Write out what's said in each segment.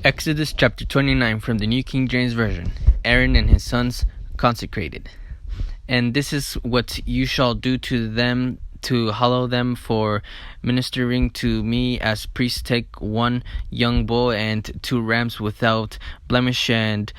Exodus chapter 29 from the New King James Version. Aaron and his sons consecrated. And this is what you shall do to them to hallow them for ministering to me as priests. Take one young bull and 2 rams without blemish, and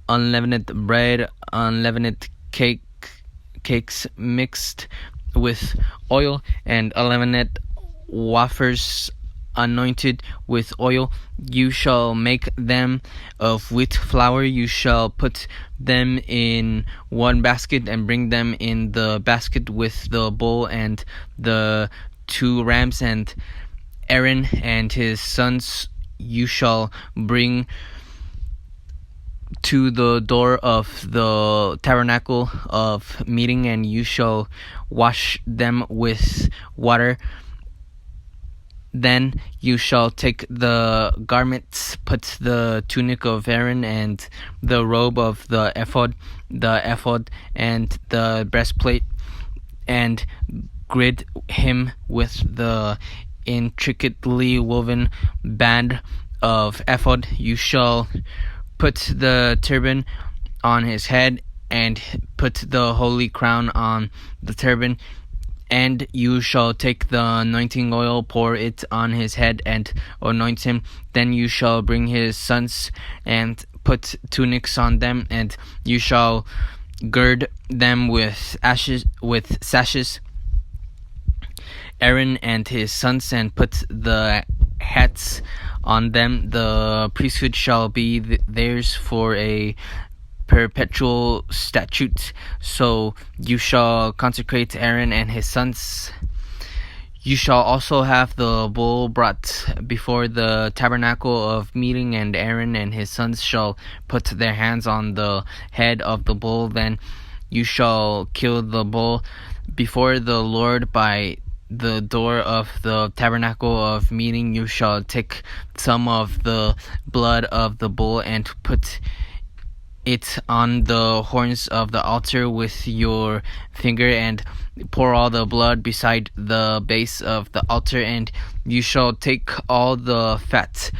unleavened bread, unleavened cakes mixed with oil, and unleavened wafers anointed with oil. You shall make them of wheat flour. You shall put them in one basket and bring them in the basket with the bull and the 2 rams. And Aaron and his sons you shall bring to the door of the tabernacle of meeting, and you shall wash them with water. Then you shall take the garments, put the tunic of Aaron and the robe of the ephod and the breastplate, and gird him with the intricately woven band of ephod. You shall put the turban on his head and put the holy crown on the turban. And you shall take the anointing oil, pour it on his head, and anoint him. Then you shall bring his sons and put tunics on them, and you shall gird them with sashes. Aaron and his sons, and put the hats on them. The priesthood shall be theirs for a perpetual statute. So you shall consecrate Aaron and his sons. You shall also have the bull brought before the tabernacle of meeting, and Aaron and his sons shall put their hands on the head of the bull. Then you shall kill the bull before the Lord by the door of the tabernacle of meeting. You shall take some of the blood of the bull and put it on the horns of the altar with your finger, and pour all the blood beside the base of the altar. And you shall take all the fat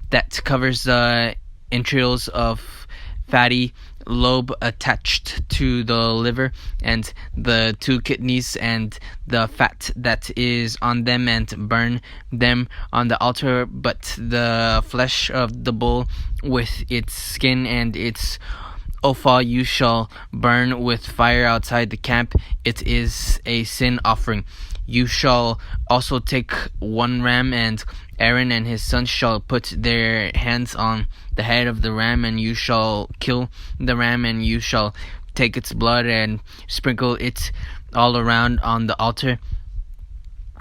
that covers the entrails of fatty lobe attached to the liver, and the 2 kidneys and the fat that is on them, and burn them on the altar. But the flesh of the bull with its skin and its offal you shall burn with fire outside the camp. It is a sin offering. You shall also take 1 ram, and Aaron and his sons shall put their hands on the head of the ram, and you shall kill the ram, and you shall take its blood and sprinkle it all around on the altar.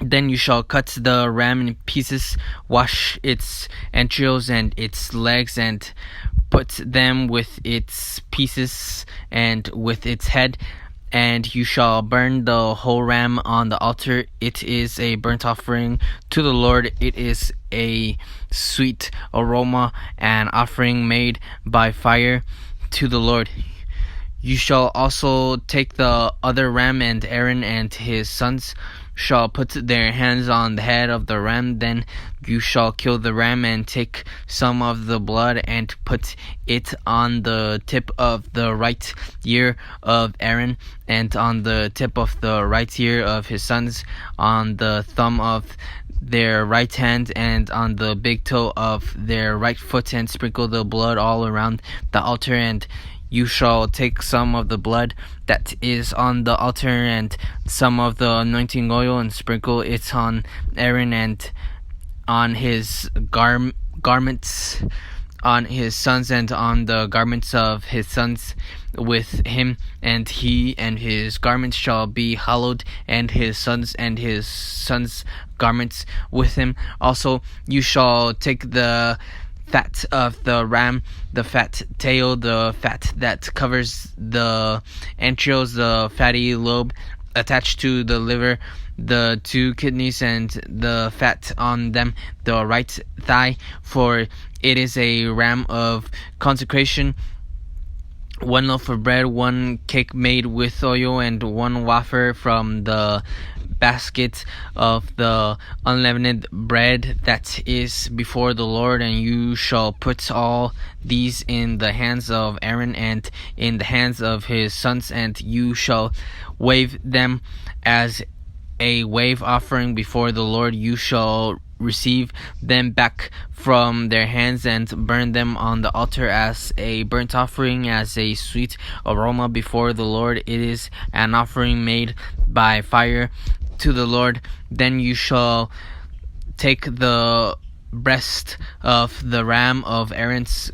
Then you shall cut the ram in pieces, wash its entrails and its legs, and put them with its pieces and with its head. And you shall burn the whole ram on the altar. It is a burnt offering to the Lord. It is a sweet aroma, an offering made by fire to the Lord. You shall also take the other ram, and Aaron and his sons shall put their hands on the head of the ram. Then you shall kill the ram, and take some of the blood and put it on the tip of the right ear of Aaron, and on the tip of the right ear of his sons, on the thumb of their right hand, and on the big toe of their right foot, and sprinkle the blood all around the altar. And you shall take some of the blood that is on the altar and some of the anointing oil, and sprinkle it on Aaron and on his garments, on his sons, and on the garments of his sons with him. And he and his garments shall be hallowed, and his sons garments with him. Also you shall take the fat of the ram, the fat tail, the fat that covers the entrails, the fatty lobe attached to the liver, the 2 kidneys and the fat on them, the right thigh, for it is a ram of consecration. 1 loaf of bread, 1 cake made with oil, and 1 wafer from the basket of the unleavened bread that is before the Lord, and you shall put all these in the hands of Aaron and in the hands of his sons, and you shall wave them as a wave offering before the Lord. You shall receive them back from their hands and burn them on the altar as a burnt offering, as a sweet aroma before the Lord. It is an offering made by fire to the Lord. Then you shall take the breast of the ram of Aaron's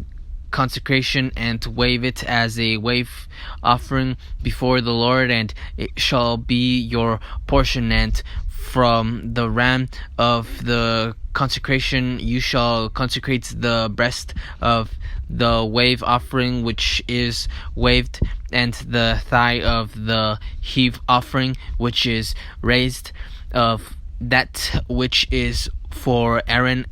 consecration and wave it as a wave offering before the Lord, and it shall be your portion. And from the ram of the consecration you shall consecrate the breast of the wave offering which is waved, and the thigh of the heave offering which is raised, of that which is for Aaron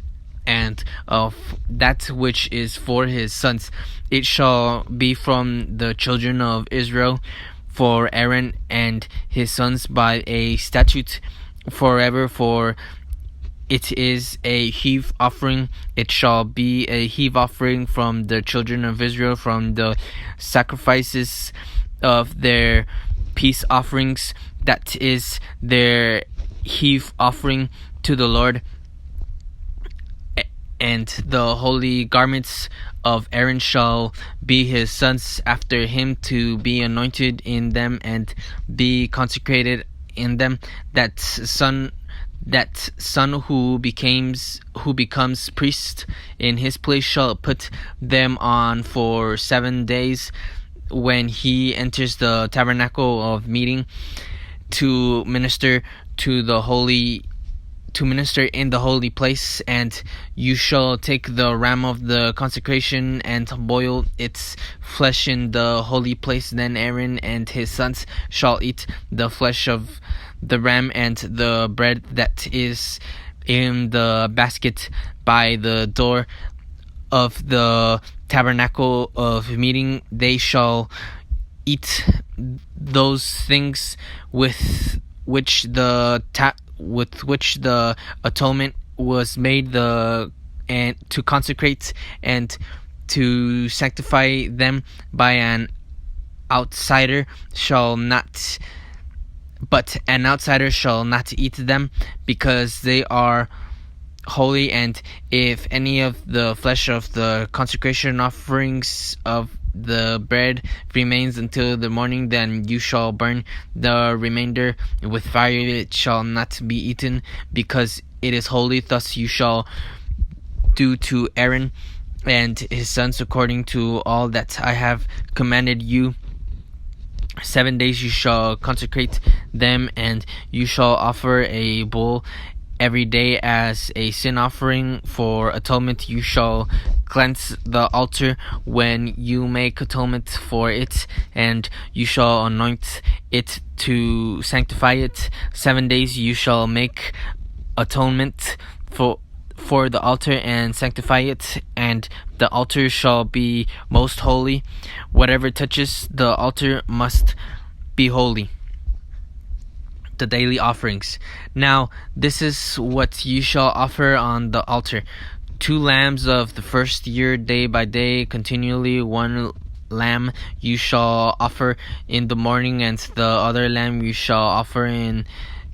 and of that which is for his sons. It shall be from the children of Israel for Aaron and his sons by a statute forever, for it is a heave offering. It shall be a heave offering from the children of Israel, from the sacrifices of their peace offerings. That is their heave offering to the Lord. And the holy garments of Aaron shall be his sons after him, to be anointed in them and be consecrated in them. That son who becomes priest in his place shall put them on for 7 days when he enters the tabernacle of meeting to minister in the holy place. And you shall take the ram of the consecration and boil its flesh in the holy place. Then Aaron and his sons shall eat the flesh of the ram and the bread that is in the basket by the door of the tabernacle of meeting. They shall eat those things with which the atonement was made, and to consecrate and to sanctify them by an outsider shall not. But an outsider shall not eat them, because they are holy. And if any of the flesh of the consecration offerings of the bread remains until the morning, then you shall burn the remainder with fire. It shall not be eaten, because it is holy. Thus you shall do to Aaron and his sons according to all that I have commanded you. 7 days you shall consecrate them, and you shall offer a bull every day as a sin offering for atonement. You shall cleanse the altar when you make atonement for it, and you shall anoint it to sanctify it. 7 days you shall make atonement for the altar and sanctify it, and the altar shall be most holy. Whatever touches the altar must be holy. The daily offerings. Now this is what you shall offer on the altar: 2 lambs of the first year, day by day, continually. 1 lamb you shall offer in the morning, and the other lamb you shall offer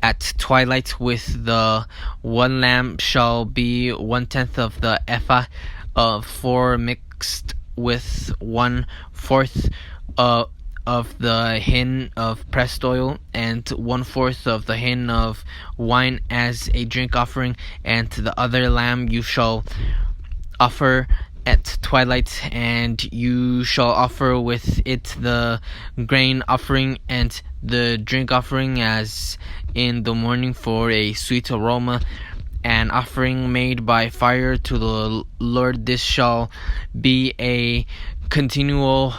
at twilight. With the 1 lamb shall be 1/10 of the ephah of flour mixed with 1/4 of the hin of pressed oil, and 1/4 of the hin of wine as a drink offering. And the other lamb you shall offer at twilight, and you shall offer with it the grain offering and the drink offering as in the morning for a sweet aroma, an offering made by fire to the Lord. This shall be a continual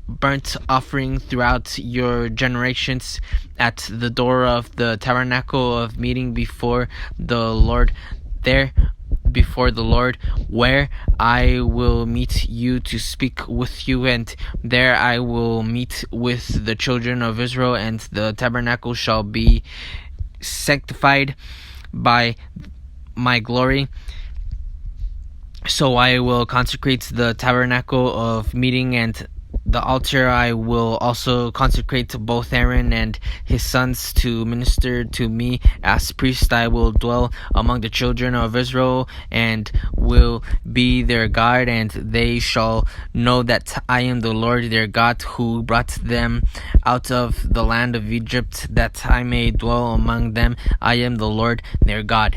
burnt offering throughout your generations at the door of the tabernacle of meeting before the Lord, where I will meet you to speak with you, and there I will meet with the children of Israel. And the tabernacle shall be sanctified by my glory. So I will consecrate the tabernacle of meeting and the altar. I will also consecrate both Aaron and his sons to minister to me as priest. I will dwell among the children of Israel and will be their God, and they shall know that I am the Lord their God, who brought them out of the land of Egypt, that I may dwell among them. I am the Lord their God.